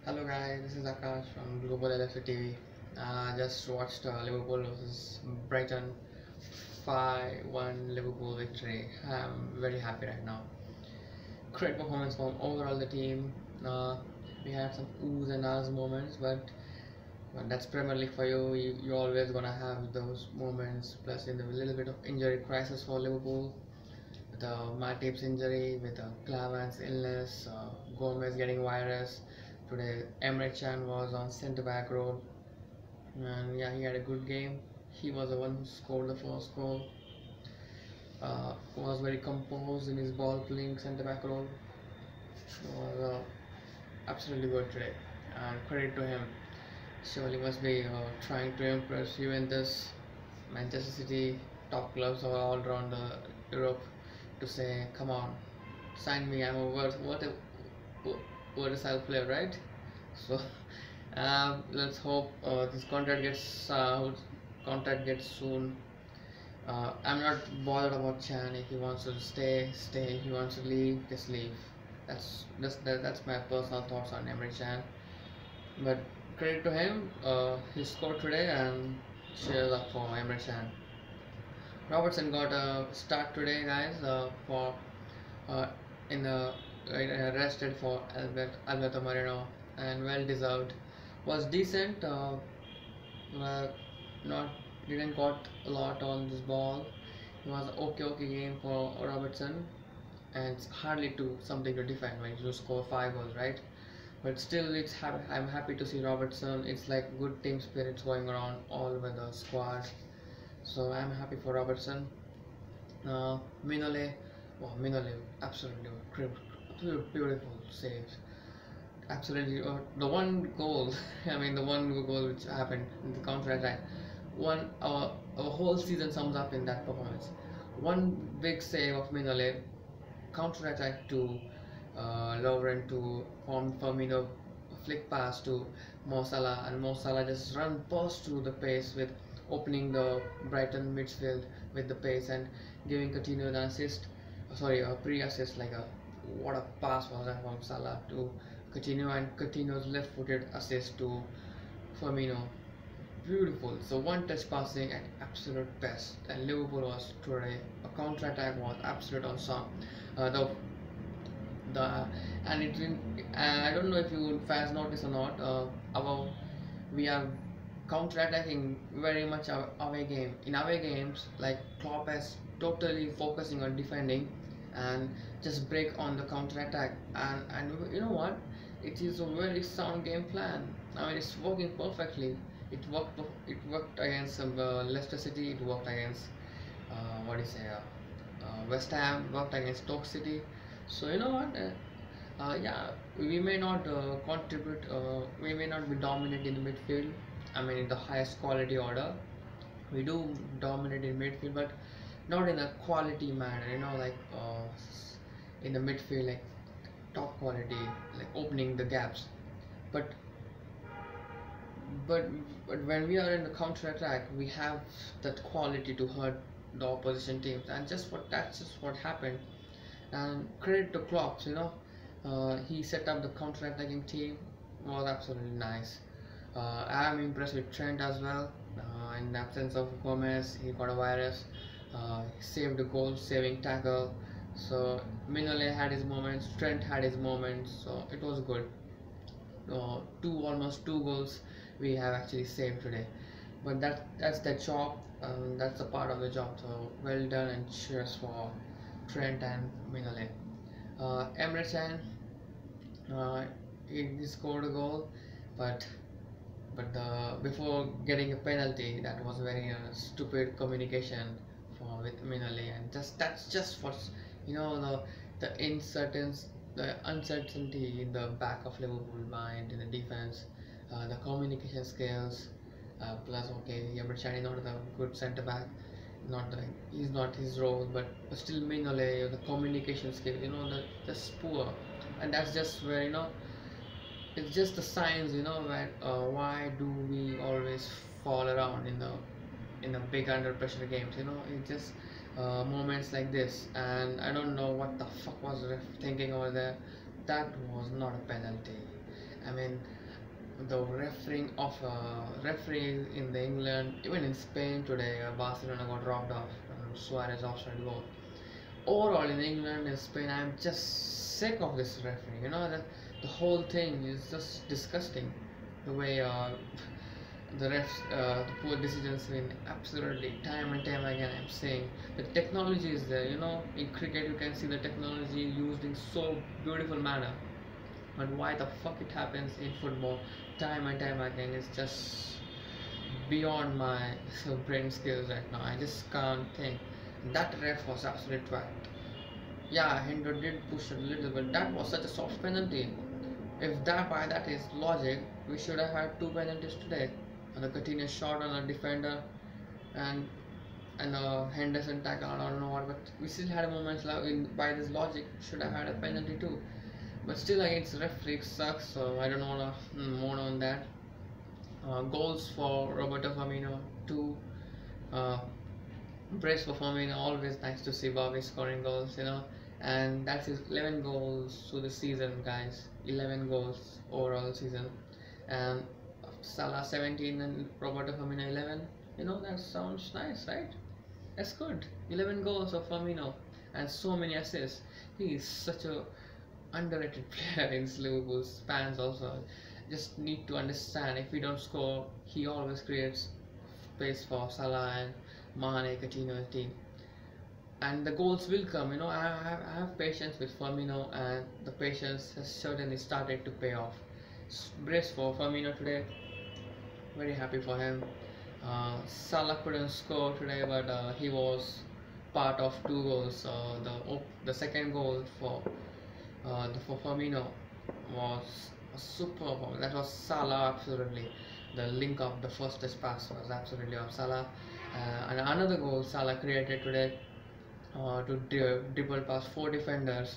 Hello guys, this is Akash from Global LFC TV. Just watched Liverpool versus Brighton 5-1 Liverpool victory. I'm very happy right now. Great performance from overall the team. Uh, we had some oohs and ahs moments, but that's Premier League for you. You're always gonna have those moments. Plus, in the little bit of injury crisis for Liverpool, with Matip's injury, with Clavan's illness, Gomez getting virus. Today, Emre Can was on centre back role, and yeah, he had a good game. He was the one who scored the first goal. Was very composed in his ball playing centre back role. Was absolutely good today, and credit to him. Surely must be trying to impress Juventus, Manchester City, top clubs all around Europe to say, come on, sign me. I'm a versatile player, right? So let's hope this contract gets soon. I'm not bothered about Chan. If he wants to stay, stay. If he wants to leave, just leave. That's my personal thoughts on Emre Chan. But credit to him, he scored today, and cheers up for Emre Chan. Robertson got a start today, guys. For uh, in the rested for Alberto Moreno, and well deserved. Was decent. Uh, Not didn't got a lot on this ball. It was okay game for Robertson, and it's hardly to something to defend when you score 5 goals, right? But still, I'm happy to see Robertson. It's like good team spirits going around all over the squad. So I'm happy for Robertson. Minole, wow, Minole, absolutely beautiful saves. Absolutely, the one goal, I mean, the one goal which happened in the counter attack, our whole season sums up in that performance. One big save of Minole, counter attack to Lovren to form Firmino, flick pass to Mo Salah, and Mo Salah just burst through the pace with opening the Brighton midfield with the pace and giving Coutinho an assist. Sorry, a pre-assist, like a what a pass was that from Salah to Coutinho, and Coutinho's left-footed assist to Firmino. Beautiful. So one touch passing at absolute best, and Liverpool was today. A counter attack was absolute on song. The the and it didn't. I don't know if you fans notice or not. Our we are counter attacking very much our away game. In away games, like Klopp is totally focusing on defending and just break on the counter attack. And you know what? It is a very sound game plan. I mean, it's working perfectly. It worked. It worked against Leicester City. It worked against what do you say? West Ham. Worked against Stoke City. So you know what? Yeah, we may not contribute. We may not be dominant in the midfield. I mean, in the highest quality order, we do dominate in midfield, but not in a quality manner. Like in the midfield, like top quality, like opening the gaps. But but but when we are in the counter attack, we have that quality to hurt the opposition teams, and that's just what happened. And credit to Klopp, he set up the counter attacking team, was absolutely nice. I am impressed with Trent as well. In the absence of Gomez, he got a virus. He saved a goal, saving tackle. So Mignolet had his moments, Trent had his moments. So it was good. Almost two goals we have actually saved today. But that's the job. That's a part of the job. So well done, and cheers for Trent and Mignolet. Emre Can, he scored a goal, but before getting a penalty, that was very stupid communication for with Minale, and that's just what's the uncertainty in the back of Liverpool mind in the defense, the communication skills, plus okay, Yamachani not a good centre back, not the, he's not his role, but still Minale, the communication skill, just poor, and that's just where it's just the signs, that why do we always fall around in the big under pressure games, it's just moments like this, and I don't know what the fuck was ref thinking over there. That was not a penalty. I mean, the referee in the England, even in Spain today, Barcelona got robbed off. Suarez offside goal. Overall, in England and Spain, I'm just sick of this referee. The whole thing is just disgusting. The way the poor decisions win absolutely time and time again. I'm saying the technology is there. In cricket, you can see the technology used in so beautiful manner. But why the fuck it happens in football time and time again is just beyond my brain skills right now. I just can't think. That ref was absolute twat. Yeah, Hendo did push a little bit. That was such a soft penalty. If that by that is logic, we should have had two penalties today. And the Coutinho shot on a defender, and Henderson tackle. I don't know what, but we still had moments like by this logic should have had a penalty too. But still against referee sucks, so I don't wanna moan on that. Goals for Roberto Firmino, two. Uh, Brace for Firmino, always nice to see Bobby scoring goals. And that's his 11 goals through the season, guys. 11 goals overall season, and Salah 17 and Roberto Firmino 11. That sounds nice, right? That's good. 11 goals of Firmino and so many assists. He is such a underrated player in Liverpool's fans also. Just need to understand, if we don't score, he always creates space for Salah and Mane, Coutinho team. And the goals will come. I have patience with Firmino, and the patience has certainly started to pay off. Brace for Firmino today. Very happy for him. Salah couldn't score today, but he was part of two goals. The second goal for Firmino was a superb. That was Salah absolutely. The link up, the first pass was absolutely of Salah. And another goal Salah created today, to dribble past four defenders,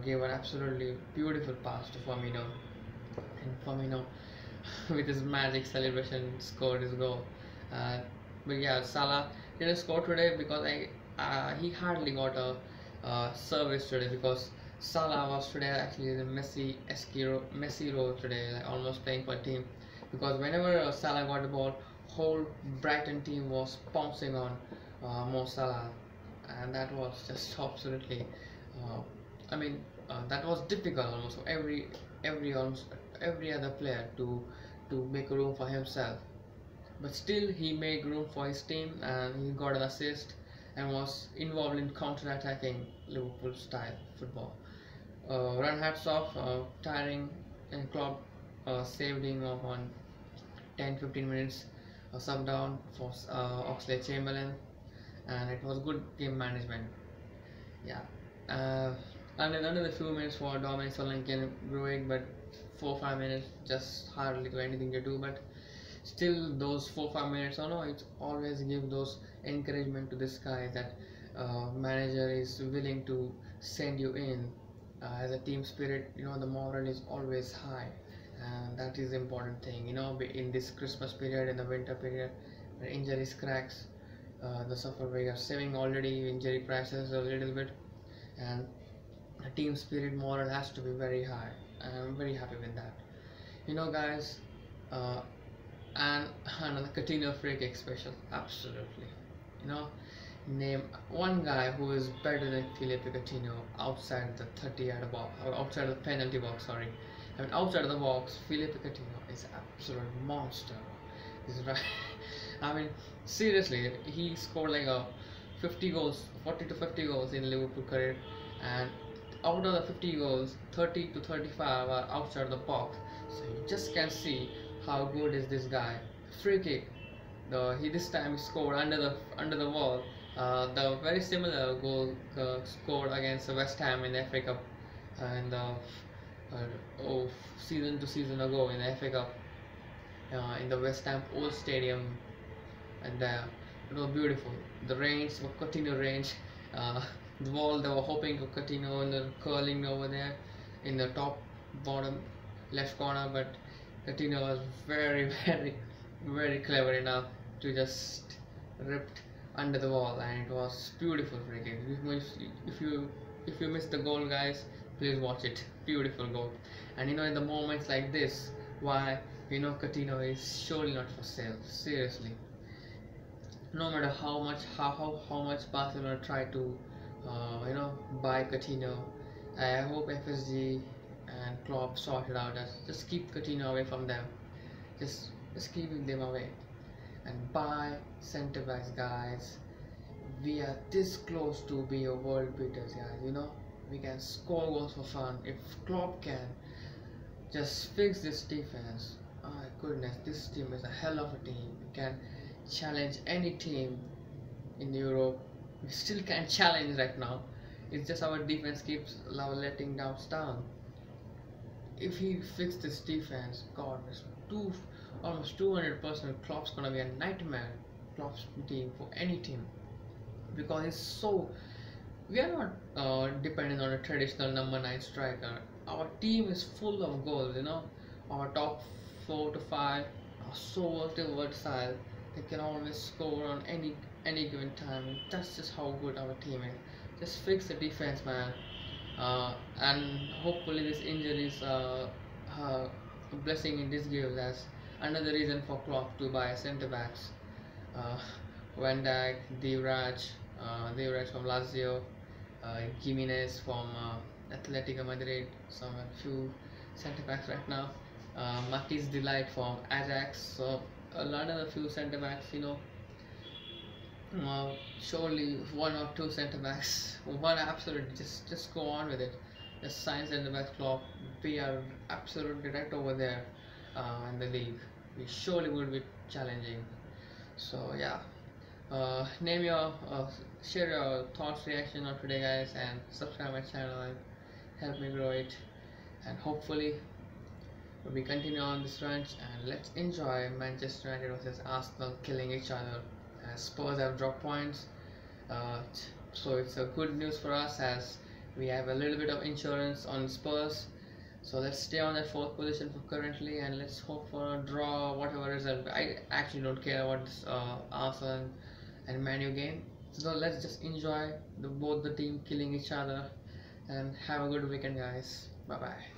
gave an absolutely beautiful pass to Firmino, and Firmino with his magic celebration scored his goal. Uh, but yeah, Salah didn't score today because he hardly got a service today, because Salah was today actually in a messy role today, like almost playing for a team, because whenever Salah got the ball, whole Brighton team was pouncing on Mo Salah, and that was just absolutely. Uh, that was difficult almost for every other player to make room for himself. But still, he made room for his team, and he got an assist and was involved in counter-attacking Liverpool style football. Run hats off, tiring, and Klopp saved him off on 10-15 minutes, sub down for Oxlade-Chamberlain, and it was good game management. Yeah. And then another few minutes for Dominic Solanke and Gruig, but 4-5 minutes just hardly do anything to do. But still, those 4-5 minutes, it always give those encouragement to this guy that manager is willing to send you in. As a team spirit, the morale is always high, and that is the important thing. In this Christmas period, in the winter period, when injuries cracks, the suffer we are saving already injury prices a little bit, and the team spirit morale has to be very high. I'm very happy with that. Guys, and another Coutinho free kick special, absolutely. You know, Name one guy who is better than Philippe Coutinho outside the 30-yard box, or outside the penalty box. Sorry, outside of the box, Philippe Coutinho is absolute monster. He's right. Seriously, he scored like a 50 goals, 40 to 50 goals in Liverpool career, and out of the 50 goals, 30 to 35 are outside the box. So you just can see how good is this guy. Free kick. He this time scored under the wall. The very similar goal scored against West Ham in the FA Cup, and season to season ago in the FA Cup, in the West Ham old stadium, and it was beautiful. The range, Coutinho range, the wall they were hoping for Coutinho and the curling over there in the top bottom left corner, but Coutinho was very very clever enough to just ripped under the wall, and it was beautiful free kick. If you missed the goal, guys, please watch it. Beautiful goal. And in the moments like this, why We know Coutinho is surely not for sale. Seriously, no matter how much Barcelona try to buy Coutinho, I hope FSG and Klopp sort it out. Just keep Coutinho away from them. Just keeping them away and buy centre backs, guys. We are this close to be a world beaters, guys. We can score goals for fun if Klopp can just fix this defense. My goodness, this team is a hell of a team. We can challenge any team in Europe. We still can challenge right now. It's just our defense keeps letting us down. If he fixed this defense, God, it's almost 200%. Klopp's gonna be a nightmare. Klopp's team for any team, because it's so. We are not dependent on a traditional number 9 striker. Our team is full of goals. Our top 4 to 5 are so versatile. They can always score on any given time. That's just how good our team is. Just fix the defense, man. And hopefully this injury is a blessing in disguise as another reason for Klopp to buy centre backs. Uh, Van Dijk, Divraj from Lazio, Jimenez from Atletico Madrid, some few centre backs right now. Matisse Delight from Ajax, so another few centre backs. Surely one or two centre backs. One absolutely, just go on with it. Just sign centre backs, Klopp. We are absolutely right over there in the league. We surely would be challenging. So yeah, name your share your thoughts, reaction on today, guys, and subscribe my channel and help me grow it. And hopefully we continue on this run, and let's enjoy Manchester United versus Arsenal killing each other. Spurs have dropped points, so it's a good news for us as we have a little bit of insurance on Spurs. So let's stay on that 4th position for currently, and let's hope for a draw, whatever result. I actually don't care about this Arsenal and Man U game. So let's just enjoy both the team killing each other, and have a good weekend, guys. Bye bye.